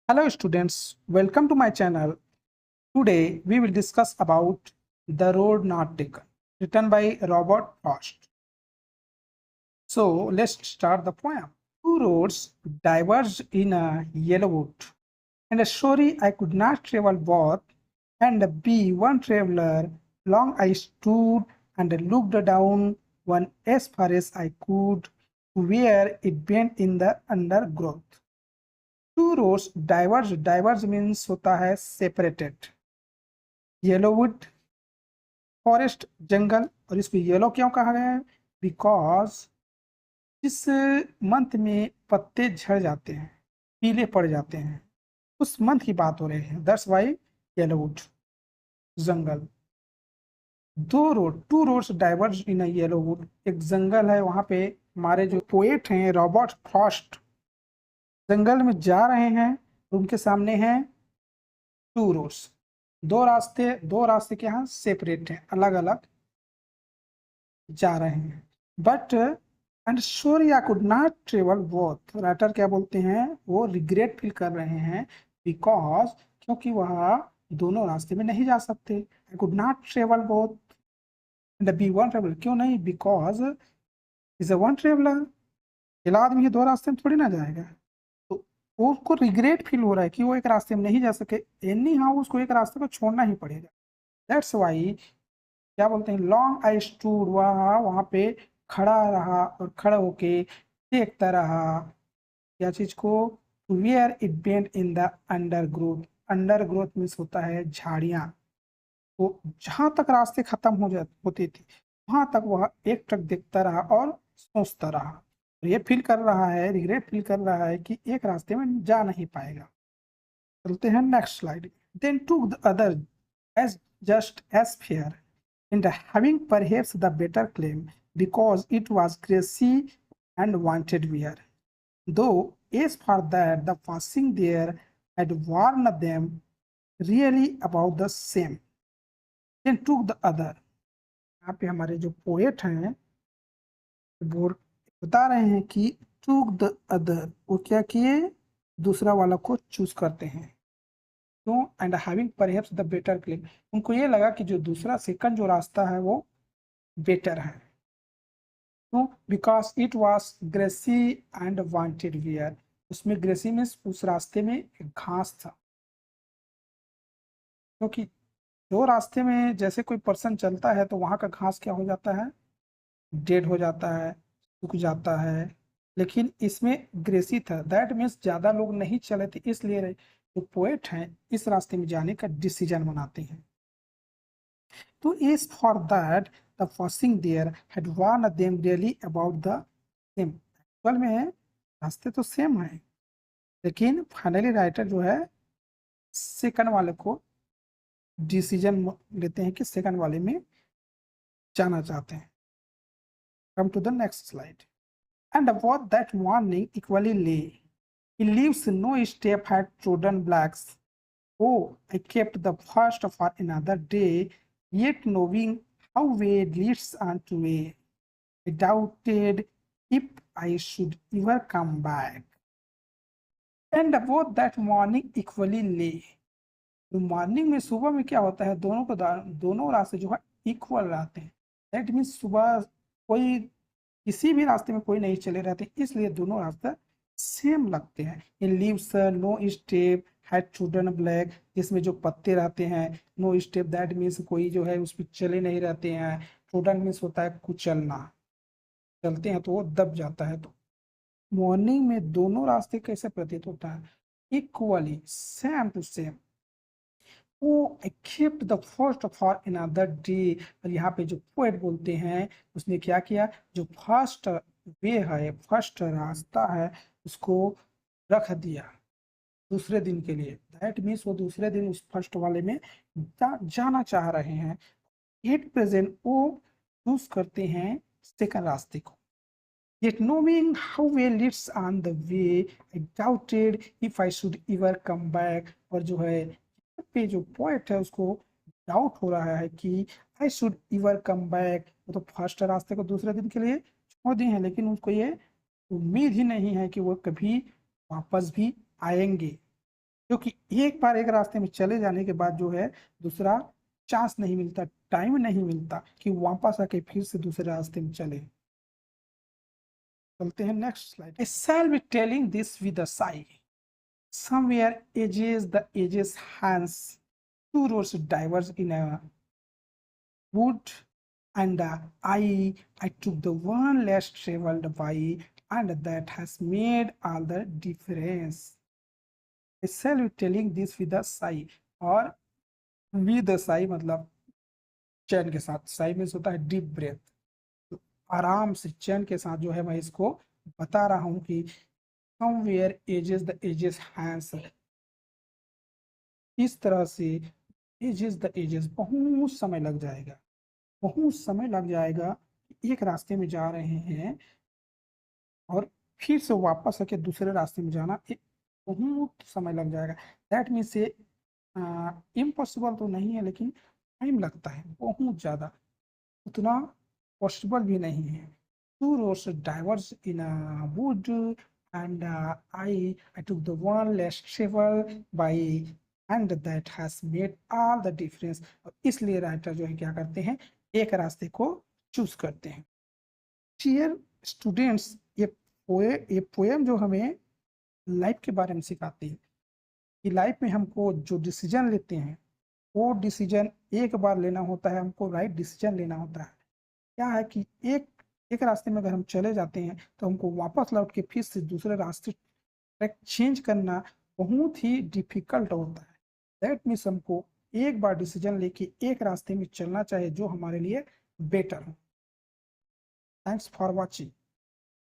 Hello students, welcome to my channel. Today we will discuss about The Road Not Taken, written by Robert Frost. So let's start the poem. Two roads diverged in a yellow wood, and a story I could not travel both, and be one traveler. Long I stood and looked down one as far as I could, where it bent in the undergrowth. Two roads diverge diverge means होता है separated. येलोवुड forest जंगल, और इसको yellow क्यों कहा गया है? Because इस month में पत्ते झड़ जाते हैं, पीले पड़ जाते हैं, उस मंथ की बात हो रही है, दैट्स वाई येलोवुड जंगल। Two roads diverge in yellow wood, एक जंगल है वहां पे। हमारे जो पोएट हैं रॉबर्ट फ्रॉस्ट जंगल में जा रहे हैं, उनके सामने हैं टू रोड्स, दो रास्ते के यहाँ सेपरेट हैं, अलग अलग जा रहे हैं। But and sure I could not travel both, writer क्या बोलते हैं, वो रिग्रेट फील कर रहे हैं बिकॉज, क्योंकि वह दोनों रास्ते में नहीं जा सकते। I could not travel both and be one traveller, क्यों नहीं? Because is a one traveller, अकेला आदमी दो रास्ते में थोड़ी ना जाएगा। तो उसको रिग्रेट फील हो रहा है कि वो एक रास्ते में नहीं जा सके, एनी हाउ उसको एक रास्ते को छोड़ना ही पड़ेगा। दैट्स वाई क्या बोलते हैं, लॉन्ग आई स्टूड, वहां पे खड़ा रहा और खड़ा होके देखता रहा क्या चीज को, where it bend in the undergrowth. Undergrowth means होता है झाड़ियां। तो जहां तक रास्ते खत्म होती थी वहां तक वह एक टक देखता रहा और सोचता रहा, और ये फील कर रहा है, रिग्रेट फील कर रहा है कि एक रास्ते में जा नहीं पाएगा। चलते हैं next slide. Then took the other as just as fair and having perhaps the better claim because it was grassy and wanted wear. Though as for that the passing there had warned them really about the same. Then took the other. यहाँ पे हमारे जो poet हैं वो बता रहे हैं कि took the other, वो क्या किए, दूसरा वाला को चूज करते हैं। क्यों? And having perhaps the better claim, उनको ये लगा कि जो दूसरा सेकंड जो रास्ता है वो बेटर है। क्यों? Because it was grassy and wanted wear, उसमें ग्रेसी में उस रास्ते में घास था। क्योंकि दो रास्ते में जैसे कोई पर्सन चलता है तो वहां का घास क्या हो जाता है, डेड हो जाता है, सूख जाता है, लेकिन इसमें ग्रेसी था। दैट मीन्स ज्यादा लोग नहीं चले थे, इसलिए जो पोएट हैं इस रास्ते में जाने का डिसीजन बनाते हैं। Though is for that the first thing there had worn them really about the same. Actual में रास्ते तो सेम है, लेकिन फाइनली राइटर जो है सेकंड वाले को डिसीजन लेते हैं कि सेकंड वाले में जाना चाहते हैं। Come to the next slide. And about that warning equally lay, he leaves no step had trodden blacks. Oh, I kept the first for another day, yet knowing how way leads on to way, I doubted if I should ever come back. And about that morning equally lay. तो morning में, सुबह में क्या होता है, दोनों रास्ते जो है इक्वल रहते हैं। दैट मीन्स सुबह कोई किसी भी रास्ते में कोई नहीं चले रहते, इसलिए दोनों रास्ते सेम लगते हैं। In leaves no step had trodden black, जिसमें जो पत्ते रहते हैं, नो स्टेप दैट मीन्स कोई जो है उस पर चले नहीं रहते हैं। ट्रोडन मीन्स होता है कुचलना, चलते हैं तो वो दब जाता है। तो मॉर्निंग में दोनों रास्ते कैसे प्रतीत होता है, equally, same to same. Oh, I kept the first for another day। और यहाँ पे जो पोएट बोलते हैं उसने क्या किया, जो फर्स्ट वे है, फर्स्ट रास्ता है, उसको रख दिया दूसरे दिन के लिए। दैट मीन्स वो दूसरे दिन उस फर्स्ट वाले में जाना चाह रहे हैं। एट प्रेजेंट वो चूज करते हैं सेकंड रास्ते को। Yet knowing how well it's on the way, I doubted if I should ever come back। और जो है पे जो पॉइंट है उसको डाउट हो रहा है कि आई शुड इवर कम बैक। वो तो फर्स्ट रास्ते को दूसरे दिन के लिए छोड़ दिए हैं, लेकिन उसको ये उम्मीद ही नहीं है कि वो कभी वापस भी आएंगे। क्योंकि एक बार एक रास्ते में चले जाने के बाद जो है दूसरा चांस नहीं मिलता, टाइम नहीं मिलता कि वापस आके फिर से दूसरे रास्ते में चले। चलते हैं next slide. I shall be telling this with a Sai, somewhere the edges hands, two roads diverge in a wood, and I took the one less traveled by, and that has made all the difference. I shall be telling this with a sigh, और with a sigh मतलब चैन के साथ, Sai means होता है deep breath, तो आराम से चैन के साथ जो है मैं इसको बता रहा हूँ कि somewhere the edges hands, इस तरह से the edges बहुत समय लग जाएगा, बहुत समय लग जाएगा। एक रास्ते में जा रहे हैं और फिर से वापस आके दूसरे रास्ते में जाना, एक बहुत समय लग जाएगा। दैट मीन्स ये इम्पॉसिबल तो नहीं है, लेकिन टाइम लगता है बहुत ज़्यादा, उतना पॉसिबल भी नहीं है। Two roads diverse in a wood, and I took the one less travel by, and that has made all the difference. इसलिए राइटर जो है क्या करते हैं, एक रास्ते को चूज करते हैं। डियर स्टूडेंट्स, ये पोएम जो हमें लाइफ के बारे में सिखाती है कि लाइफ में हमको जो डिसीजन लेते हैं वो डिसीजन एक बार लेना होता है, हमको राइट डिसीजन लेना होता है। क्या है कि एक एक रास्ते में अगर हम चले जाते हैं तो हमको वापस लौट के फिर से दूसरे रास्ते ट्रैक चेंज करना बहुत ही डिफिकल्ट होता है। दैट मीन्स हमको एक बार डिसीजन लेके एक रास्ते में चलना चाहिए जो हमारे लिए बेटर हो। Thanks for watching.